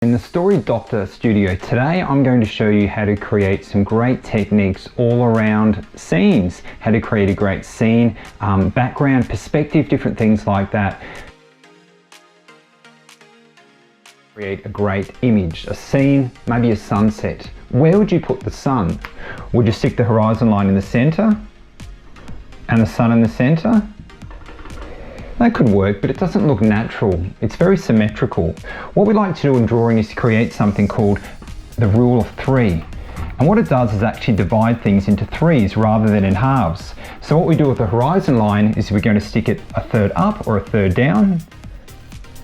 In the Story Doctor studio today, I'm going to show you how to create some great techniques all around scenes, how to create a great scene, background, perspective, different things like that. Create a great image, a scene, maybe a sunset. Where would you put the sun? Would you stick the horizon line in the center and the sun in the center? That could work, but it doesn't look natural. It's very symmetrical. What we like to do in drawing is to create something called the rule of three. And what it does is actually divide things into threes rather than in halves. So what we do with the horizon line is we're going to stick it a third up or a third down.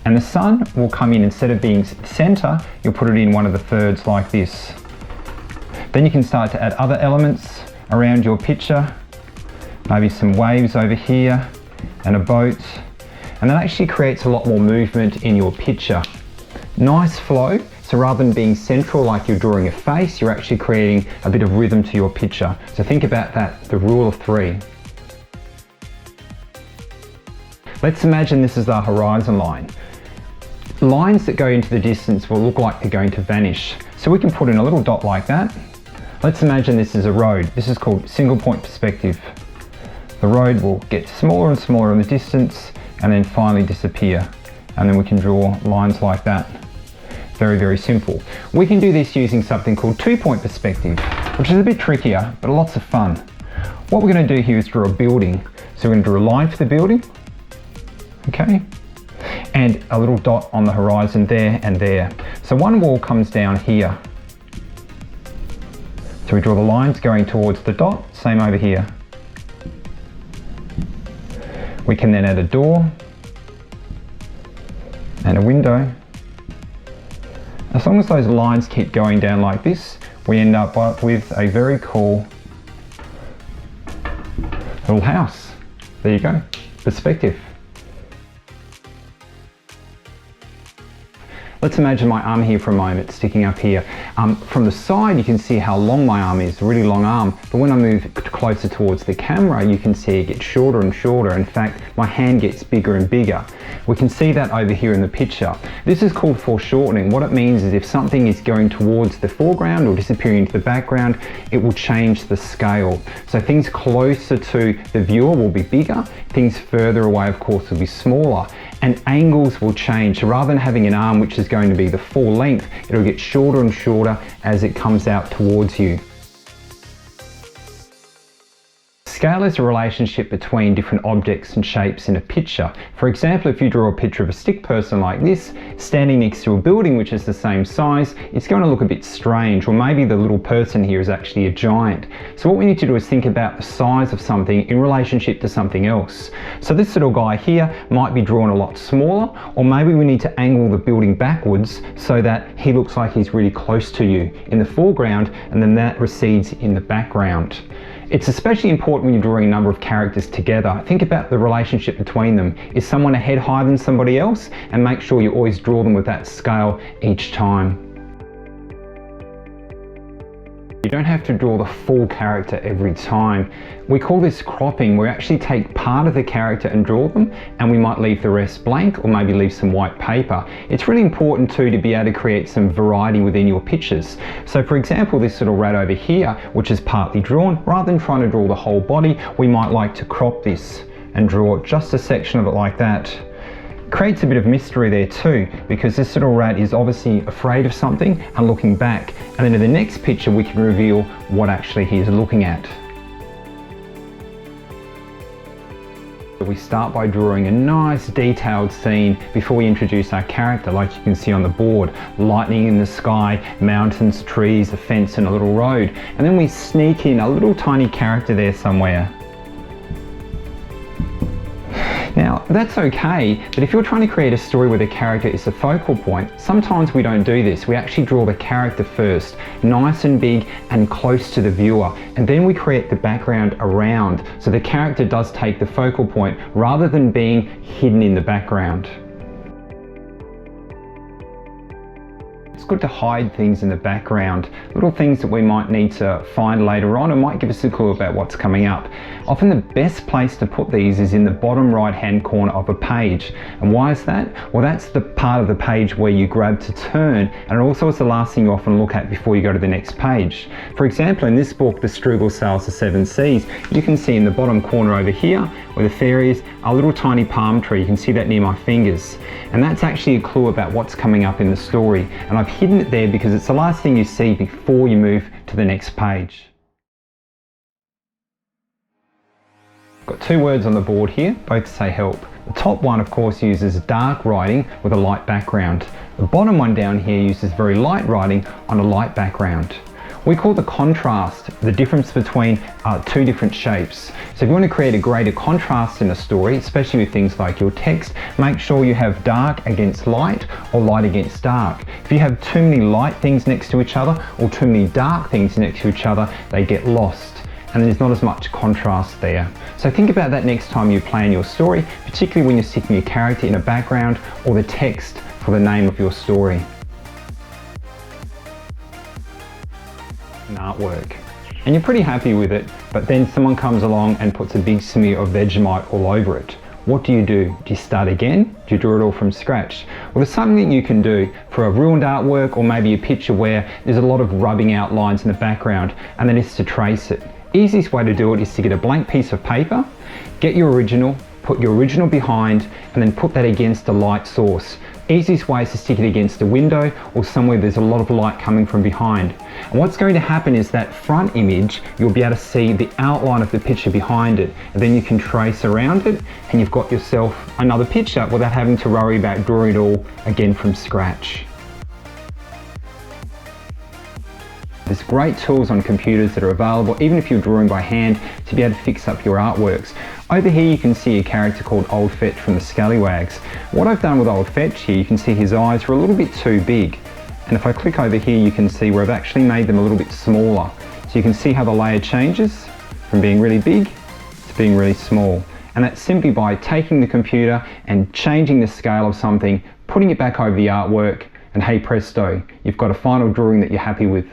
And the sun will come in, instead of being center, you'll put it in one of the thirds like this. Then you can start to add other elements around your picture. Maybe some waves over here and a boat. And that actually creates a lot more movement in your picture. Nice flow, so rather than being central like you're drawing a face, you're actually creating a bit of rhythm to your picture. So think about that, the rule of three. Let's imagine this is our horizon line. Lines that go into the distance will look like they're going to vanish. So we can put in a little dot like that. Let's imagine this is a road. This is called single point perspective. The road will get smaller and smaller in the distance and then finally disappear. And then we can draw lines like that. Very, very simple. We can do this using something called 2-point perspective, which is a bit trickier, but lots of fun. What we're going to do here is draw a building. So we're going to draw a line for the building, okay? And a little dot on the horizon there and there. So one wall comes down here. So we draw the lines going towards the dot, same over here. We can then add a door and a window. As long as those lines keep going down like this, we end up with a very cool little house. There you go, perspective. Let's imagine my arm here for a moment, sticking up here. From the side, you can see how long my arm is, a really long arm. But when I move closer towards the camera, you can see it gets shorter and shorter. In fact, my hand gets bigger and bigger. We can see that over here in the picture. This is called foreshortening. What it means is if something is going towards the foreground or disappearing into the background, it will change the scale. So things closer to the viewer will be bigger, things further away, of course, will be smaller. And angles will change. So rather than having an arm which is going to be the full length, it'll get shorter and shorter as it comes out towards you. Scale is a relationship between different objects and shapes in a picture. For example, if you draw a picture of a stick person like this, standing next to a building which is the same size, it's going to look a bit strange, or maybe the little person here is actually a giant. So what we need to do is think about the size of something in relationship to something else. So this little guy here might be drawn a lot smaller, or maybe we need to angle the building backwards so that he looks like he's really close to you in the foreground, and then that recedes in the background. It's especially important when you're drawing a number of characters together. Think about the relationship between them. Is someone a head higher than somebody else? And make sure you always draw them with that scale each time. You don't have to draw the full character every time. We call this cropping. We actually take part of the character and draw them, and we might leave the rest blank or maybe leave some white paper. It's really important too to be able to create some variety within your pictures. So for example, this little rat over here, which is partly drawn, rather than trying to draw the whole body, we might like to crop this and draw just a section of it like that. Creates a bit of mystery there too, because this little rat is obviously afraid of something and looking back, and then in the next picture we can reveal what actually he is looking at. We start by drawing a nice detailed scene before we introduce our character, like you can see on the board. Lightning in the sky, mountains, trees, a fence and a little road, and then we sneak in a little tiny character there somewhere. Now, that's okay, but if you're trying to create a story where the character is the focal point, sometimes we don't do this. We actually draw the character first, nice and big and close to the viewer, and then we create the background around, so the character does take the focal point rather than being hidden in the background. It's good to hide things in the background, little things that we might need to find later on and might give us a clue about what's coming up. Often the best place to put these is in the bottom right hand corner of a page. And why is that? Well, that's the part of the page where you grab to turn, and it also is the last thing you often look at before you go to the next page. For example, in this book, The Struble Sails the Seven Seas, you can see in the bottom corner over here where the fairy is, a little tiny palm tree. You can see that near my fingers. And that's actually a clue about what's coming up in the story. And I've hidden it there because it's the last thing you see before you move to the next page. Got two words on the board here, both say help. The top one, of course, uses dark writing with a light background. The bottom one down here uses very light writing on a light background. We call the contrast the difference between two different shapes. So if you want to create a greater contrast in a story, especially with things like your text, make sure you have dark against light or light against dark. If you have too many light things next to each other or too many dark things next to each other, they get lost and there's not as much contrast there. So think about that next time you plan your story, particularly when you're sticking a character in a background or the text for the name of your story. An artwork, and you're pretty happy with it, but then someone comes along and puts a big smear of Vegemite all over it. What do? Do you start again? Do you draw it all from scratch? Well, there's something that you can do for a ruined artwork or maybe a picture where there's a lot of rubbing out lines in the background and then it's to trace it. Easiest way to do it is to get a blank piece of paper, get your original, put your original behind, and then put that against a light source. Easiest way is to stick it against a window or somewhere there's a lot of light coming from behind. And what's going to happen is that front image, you'll be able to see the outline of the picture behind it, and then you can trace around it and you've got yourself another picture without having to worry about drawing it all again from scratch. There's great tools on computers that are available, even if you're drawing by hand, to be able to fix up your artworks. Over here you can see a character called Old Fetch from the Scallywags. What I've done with Old Fetch here, you can see his eyes were a little bit too big. And if I click over here, you can see where I've actually made them a little bit smaller. So you can see how the layer changes from being really big to being really small. And that's simply by taking the computer and changing the scale of something, putting it back over the artwork, and hey presto, you've got a final drawing that you're happy with.